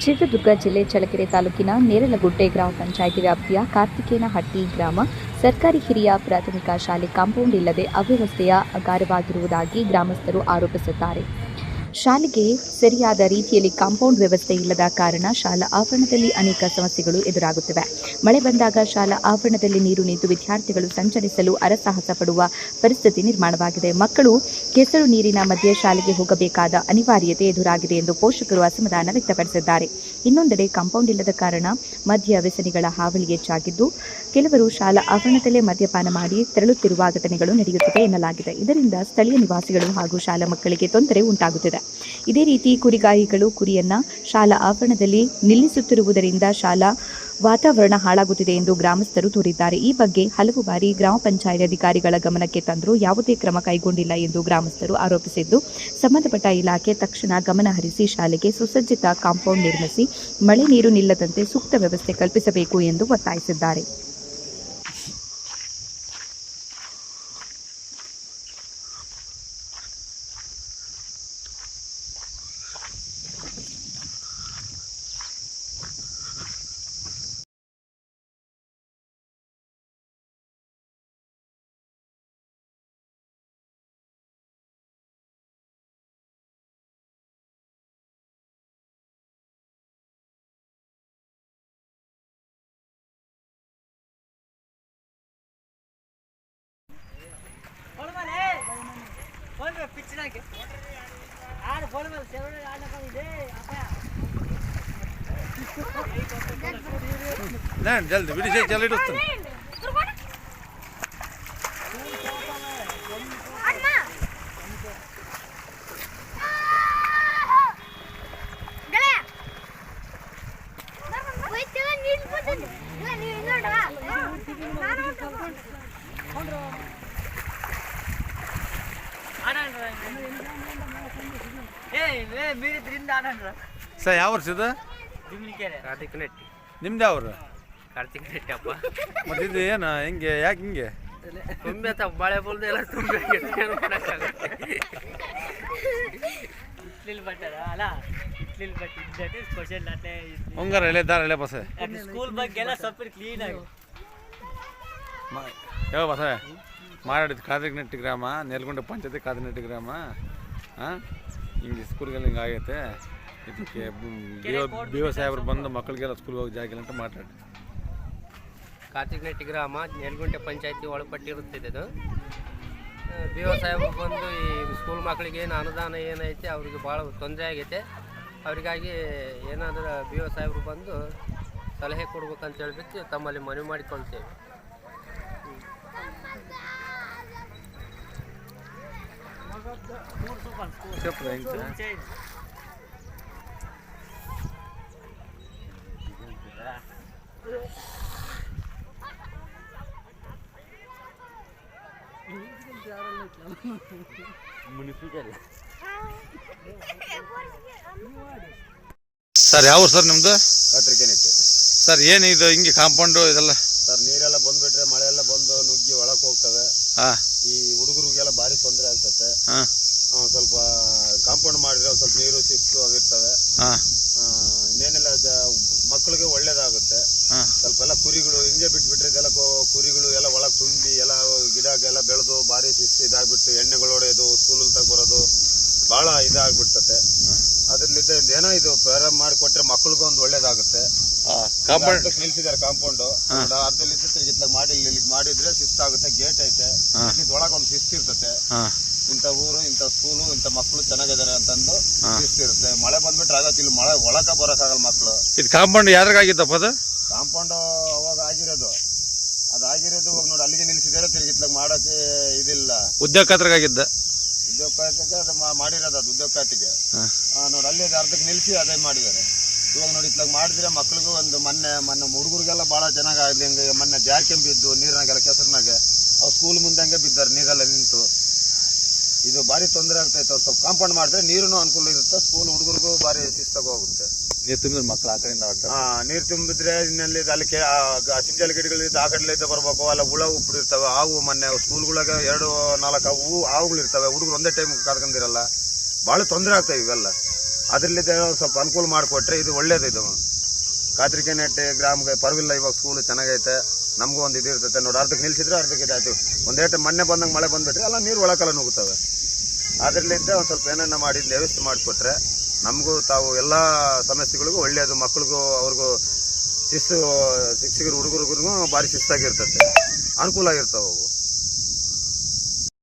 ಚಿತ್ರದುರ್ಗ ಜಿಲ್ಲೆ ಚಳ್ಳಕೆರೆ ತಾಲೂಕಿನ ನೇರಲಗುಡ್ಡೆ ಗ್ರಾಮ ಪಂಚಾಯಿತಿ ವ್ಯಾಪ್ತಿಯ ಕಾರ್ತಿಕೇನಹಟ್ಟಿ ಗ್ರಾಮ ಸರ್ಕಾರಿ ಹಿರಿಯ ಪ್ರಾಥಮಿಕ ಶಾಲೆ ಕಾಂಪೌಂಡ್ ಇಲ್ಲದೆ ಅವ್ಯವಸ್ಥೆಯ ಅಗಾರವಾಗಿರುವುದಾಗಿ ಗ್ರಾಮಸ್ಥರು ಆರೋಪಿಸುತ್ತಾರೆ. ಶಾಲೆಗೆ ಸರಿಯಾದ ರೀತಿಯಲ್ಲಿ ಕಾಂಪೌಂಡ್ ವ್ಯವಸ್ಥೆ ಇಲ್ಲದ ಕಾರಣ ಶಾಲಾ ಆವರಣದಲ್ಲಿ ಅನೇಕ ಸಮಸ್ಯೆಗಳು ಎದುರಾಗುತ್ತಿವೆ. ಮಳೆ ಬಂದಾಗ ಶಾಲಾ ಆವರಣದಲ್ಲಿ ನೀರು ನಿಂತು ವಿದ್ಯಾರ್ಥಿಗಳು ಸಂಚರಿಸಲು ಅರಸಾಹಸ ಪಡುವ ಪರಿಸ್ಥಿತಿ ನಿರ್ಮಾಣವಾಗಿದೆ. ಮಕ್ಕಳು ಕೆಸರು ನೀರಿನ ಮಧ್ಯೆ ಶಾಲೆಗೆ ಹೋಗಬೇಕಾದ ಅನಿವಾರ್ಯತೆ ಎದುರಾಗಿದೆ ಎಂದು ಪೋಷಕರು ಅಸಮಾಧಾನ ವ್ಯಕ್ತಪಡಿಸಿದ್ದಾರೆ. ಇನ್ನೊಂದೆಡೆ ಕಾಂಪೌಂಡ್ ಇಲ್ಲದ ಕಾರಣ ಮದ್ಯ ವ್ಯಸನಿಗಳ ಹಾವಳಿ ಹೆಚ್ಚಾಗಿದ್ದು, ಕೆಲವರು ಶಾಲಾ ಆವರಣದಲ್ಲೇ ಮದ್ಯಪಾನ ಮಾಡಿ ತೆರಳುತ್ತಿರುವ ಘಟನೆಗಳು ನಡೆಯುತ್ತಿವೆ ಎನ್ನಲಾಗಿದೆ. ಇದರಿಂದ ಸ್ಥಳೀಯ ನಿವಾಸಿಗಳು ಹಾಗೂ ಶಾಲಾ ಮಕ್ಕಳಿಗೆ ತೊಂದರೆ ಉಂಟಾಗುತ್ತಿದೆ. ಇದೇ ರೀತಿ ಕುರಿಗಾಯಿಗಳು ಕುರಿಯನ್ನ ಶಾಲಾ ಆವರಣದಲ್ಲಿ ನಿಲ್ಲಿಸುತ್ತಿರುವುದರಿಂದ ಶಾಲಾ ವಾತಾವರಣ ಹಾಳಾಗುತ್ತಿದೆ ಎಂದು ಗ್ರಾಮಸ್ಥರು ದೂರಿದ್ದಾರೆ. ಈ ಬಗ್ಗೆ ಹಲವು ಬಾರಿ ಗ್ರಾಮ ಪಂಚಾಯತ್ ಅಧಿಕಾರಿಗಳ ಗಮನಕ್ಕೆ ತಂದರೂ ಯಾವುದೇ ಕ್ರಮ ಕೈಗೊಂಡಿಲ್ಲ ಎಂದು ಗ್ರಾಮಸ್ಥರು ಆರೋಪಿಸಿದ್ದು, ಸಂಬಂಧಪಟ್ಟ ಇಲಾಖೆ ತಕ್ಷಣ ಗಮನ ಹರಿಸಿ ಶಾಲೆಗೆ ಸುಸಜ್ಜಿತ ಕಾಂಪೌಂಡ್ ನಿರ್ಮಿಸಿ ಮಳೆ ನೀರು ನಿಲ್ಲದಂತೆ ಸೂಕ್ತ ವ್ಯವಸ್ಥೆ ಕಲ್ಪಿಸಬೇಕು ಎಂದು ಒತ್ತಾಯಿಸಿದ್ದಾರೆ. जल्दी वीडियो चल रही दोस्तों ಸರ್ ಯಾವ ವರ್ಷ ಇದು? ಕಾರ್ತಿಕನಟ್ಟಿ. ನಿಮ್ದು ಯಾವ್ರು? ಕಾರ್ತಿಕನಟ್ಟಿ ಅಪ್ಪ. ಮತ್ತೆ ಇದು ಏನು ಹಿಂಗೆ ಯಾಕೆ ಹಿಂಗೆ ತುಂಬೆ ಮಳೆ ಬಲ್ದು ಎಲ್ಲ ತುಂಬೆ ಹಂಗಾರ ಎಲೆ ದಾರ ಎಲೆ ಬಸ ಸ್ಕೂಲ್ ಬಗ್ಗೆ ಎಲ್ಲ ಸ್ವಲ್ಪ ಕ್ಲೀನ್ ಆಗಿ ಯಾವ ಬಸ ಮಾರಾಡಿದ ಕಾರ್ತಿಕನಟ್ಟಿ ಗ್ರಾಮ, ನೆಲಗುಂಡ ಪಂಚಾಯತಿ ಕಾರ್ತಿಕನಟ್ಟಿ ಗ್ರಾಮ. ಹಿಂಗೆ ಸ್ಕೂಲ್ಗೆಲ್ಲ ಹಿಂಗೆ ಆಗೈತೆ. ಇದಕ್ಕೆ ಬಿ ಒ ಸಾಹೇಬ್ರು ಬಂದು ಮಕ್ಕಳಿಗೆಲ್ಲ ಸ್ಕೂಲ್ಗೆ ಹೋಗಿ ಜಾಗಿಲ್ಲ ಅಂತ ಮಾತಾಡಿ. ಕಾರ್ತಿಕನಟ್ಟಿ ಗ್ರಾಮ ನೆಲಗುಂಟೆ ಪಂಚಾಯತಿ ಒಳಪಟ್ಟಿರುತ್ತದೆ. ಇದು ಬಿ ಒ ಸಾಹೇಬ್ರು ಬಂದು ಈ ಸ್ಕೂಲ್ ಮಕ್ಕಳಿಗೆ ಏನು ಅನುದಾನ ಏನೈತೆ ಅವ್ರಿಗೆ ಭಾಳ ತೊಂದರೆ ಆಗೈತೆ. ಅವರಿಗಾಗಿ ಏನಾದರೂ ಬಿ ಒ ಸಾಹೇಬ್ರು ಬಂದು ಸಲಹೆ ಕೊಡ್ಬೇಕಂತ ಹೇಳ್ಬಿಟ್ಟು ತಮ್ಮಲ್ಲಿ ಮನವಿ ಮಾಡಿಕೊಳ್ತೇವೆ. ಸರ್ ಯಾವ ಸರ್ ನಿಮ್ದು? ಕಾರ್ತಿಕನಟ್ಟಿ ಸರ್ ಏನು ಇದು ಹಿಂಗೆ ಕಾಂಪೌಂಡು ಇದೆಲ್ಲ? ಸರ್ ನೀರೆಲ್ಲ ಬಂದ್ಬಿಟ್ರೆ ಮಳೆ ಎಲ್ಲ ಬಂದು ನುಗ್ಗಿ ಒಳಕ್ಕೆ ಹೋಗ್ತವೆ. ಈ ಹುಡುಗರಿಗೆಲ್ಲ ಭಾರಿ ತೊಂದರೆ ಆಗ್ತದೆ. ಸ್ವಲ್ಪ ಕಾಂಪೌಂಡ್ ಮಾಡಿದ್ರೆ ಸ್ವಲ್ಪ ನೀರು ಶಿಸ್ತು ಆಗಿರ್ತವೆ. ಇನ್ನೇನೆಲ್ಲ ಮಕ್ಕಳಿಗೆ ಒಳ್ಳೇದಾಗುತ್ತೆ. ಸ್ವಲ್ಪ ಎಲ್ಲ ಕುರಿಗಳು ಹಿಂಗೆ ಬಿಟ್ಬಿಟ್ರೆ ಇದೆಲ್ಲ ಕುರಿಗಳು ಎಲ್ಲ ಒಳಗೆ ತುಂಬಿ ಎಲ್ಲ ಗಿಡಗೆಲ್ಲ ಬೆಳೆದು ಭಾರಿ ಶಿಸ್ತು ಇದಾಗ್ಬಿಟ್ಟು ಎಣ್ಣೆಗಳು ಹೊಡೆಯೋದು ಸ್ಕೂಲಲ್ಲಿ ತಗೊಬರೋದು ಭಾಳ ಇದಾಗ್ಬಿಡ್ತತೆ. ಅದ್ರಲ್ಲಿದ್ದ ಏನೋ ಇದು ಪ್ರಾರಂಭ ಮಾಡಿಕೊಟ್ರೆ ಮಕ್ಕಳಿಗೂ ಒಂದು ಒಳ್ಳೇದಾಗುತ್ತೆ. ನಿಲ್ಸಿದ್ದಾರೆ ಕಾಂಪೌಂಡ್ ಅರ್ಧಲ್ಲಿ ತಿರುಗಿತ್ಲಾಗ ಮಾಡಿದ್ರೆ ಶಿಸ್ತಾಗುತ್ತೆ. ಗೇಟ್ ಐತೆ, ಒಳಗೆ ಒಂದು ಶಿಸ್ತು ಇರ್ತತೆ. ಇಂಥ ಊರು, ಇಂಥ ಸ್ಕೂಲು, ಇಂಥ ಮಕ್ಕಳು ಚೆನ್ನಾಗಿದ್ದಾರೆ ಅಂತಂದು ಶಿಸ್ತು ಇರುತ್ತೆ. ಮಳೆ ಬಂದ್ಬಿಟ್ರೆ ಆಗತ್ತೆ, ಇಲ್ಲಿ ಮಳೆ ಒಳಕ ಬರೋಕ್ಕಾಗಲ್ಲ ಮಕ್ಕಳು. ಇದು ಕಾಂಪೌಂಡ್ ಯಾರಿಗಾಗಿದ್ದಪ್ಪ? ಅದು ಕಾಂಪೌಂಡ್ ಅವಾಗ ಆಗಿರೋದು ಅದಾಗಿರೋದು ಇವಾಗ ನೋಡಿ ಅಲ್ಲಿಗೆ ನಿಲ್ಸಿದ್ದಾರೆ. ತಿರುಗಿತ್ಲಾಗ ಮಾಡೋಕೆ ಇದಿಲ್ಲ. ಉದ್ಯೋಗ ಖಾತ್ರಿಗಾಗಿದ್ದ ಉದ್ಯೋಗ ಖಾತೆಗೆ ಅದು ಮಾಡಿರೋದು. ಅದು ಉದ್ಯೋಗ ಖಾತೆಗೆ ನೋಡಿ ಅಲ್ಲಿ ಅರ್ಧಕ್ಕೆ ನಿಲ್ಸಿ ಅದೇ ಮಾಡಿದ್ದಾರೆ. ಇವಾಗ ನೋಡಿ ಇತ್ಲಾಗ ಮಾಡಿದ್ರೆ ಮಕ್ಳಿಗೂ ಒಂದು ಮೊನ್ನೆ ಹುಡುಗರಿಗೆಲ್ಲ ಭಾಳ ಚೆನ್ನಾಗಿ ಆಗಲಿ. ಹಂಗೆ ಮೊನ್ನೆ ಜಾರ್ಕೆಂಬಿದ್ದು ನೀರಿನಾಗೆಲ್ಲ ಕೆಸರಿನಾಗೆ ಅವ್ರು ಸ್ಕೂಲ್ ಮುಂದಂಗೆ ಬಿದ್ದಾರೆ ನೀರೆಲ್ಲ ನಿಂತು. ಇದು ಭಾರಿ ತೊಂದರೆ ಆಗ್ತೈತೆ. ಸ್ವಲ್ಪ ಕಾಂಪೌಂಡ್ ಮಾಡಿದ್ರೆ ನೀರು ಅನುಕೂಲ ಇರುತ್ತೆ. ಸ್ಕೂಲ್ ಹುಡುಗರಿಗೂ ಭಾರಿ ಶಿಸ್ತಾಗಿ ಹೋಗುತ್ತೆ. ನೀರು ತುಂಬಿದ್ರೆ ಮಕ್ಕಳು ಆ ಕಡೆಯಿಂದ ನೀರು ತುಂಬಿದ್ರೆ ಇನ್ನಲ್ಲಿ ಅಲ್ಲಿ ಚಿಂಚಲ ಗಿಡಗಳಿದ್ದು ಆ ಕಡೆಲಿದ್ದ ಬರ್ಬೇಕು. ಅಲ್ಲ ಹುಳ ಉಪ್ಪಿರ್ತವೆ. ಹಾವು ಮೊನ್ನೆ ಸ್ಕೂಲ್ಗಳಾಗ 2-4 ಹಾವುಗಳು ಇರ್ತವೆ. ಹುಡುಗರು ಒಂದೇ ಟೈಮ್ ಕರ್ಕೊಂಡಿರಲ್ಲ. ಭಾಳ ತೊಂದರೆ ಆಗ್ತವೆ ಇವೆಲ್ಲ. ಅದರಲ್ಲಿದ್ದ ಸ್ವಲ್ಪ ಅನುಕೂಲ ಮಾಡಿಕೊಟ್ರೆ ಇದು ಒಳ್ಳೇದು. ಇದು ಕಾತ್ರಿಕೆನಹಟ್ಟಿ ಗ್ರಾಮಕ್ಕೆ ಪರವಿಲ್ಲ, ಇವಾಗ ಸ್ಕೂಲು ಚೆನ್ನಾಗೈತೆ. ನಮಗೂ ಒಂದು ಇದು ಇರ್ತೈತೆ ನೋಡಿ, ಅರ್ಧಕ್ಕೆ ನಿಲ್ಸಿದ್ರೆ ಅರ್ಧಕ್ಕೆ ಇದಾಯ್ತು. ಒಂದೇಟು ಮೊನ್ನೆ ಬಂದಂಗೆ ಮಳೆ ಬಂದುಬಿಟ್ರೆ ಎಲ್ಲ ನೀರು ಒಳಕಾಲ ನುಗ್ಗುತ್ತವೆ. ಅದರಲ್ಲಿದ್ದ ಒಂದು ಸ್ವಲ್ಪ ಏನನ್ನ ಮಾಡಿ ವ್ಯವಸ್ಥೆ ಮಾಡಿಕೊಟ್ರೆ ನಮಗೂ ತಾವು ಎಲ್ಲ ಸಮಸ್ಯೆಗಳಿಗೂ ಒಳ್ಳೆಯದು. ಮಕ್ಳಿಗೂ ಅವ್ರಿಗೂ ಶಿಕ್ಷಕರು ಹುಡುಗರಿಗೂ ಭಾರಿ ಶಿಸ್ತಾಗಿರ್ತೈತೆ, ಅನುಕೂಲ ಆಗಿರ್ತಾವೆ ಅವು.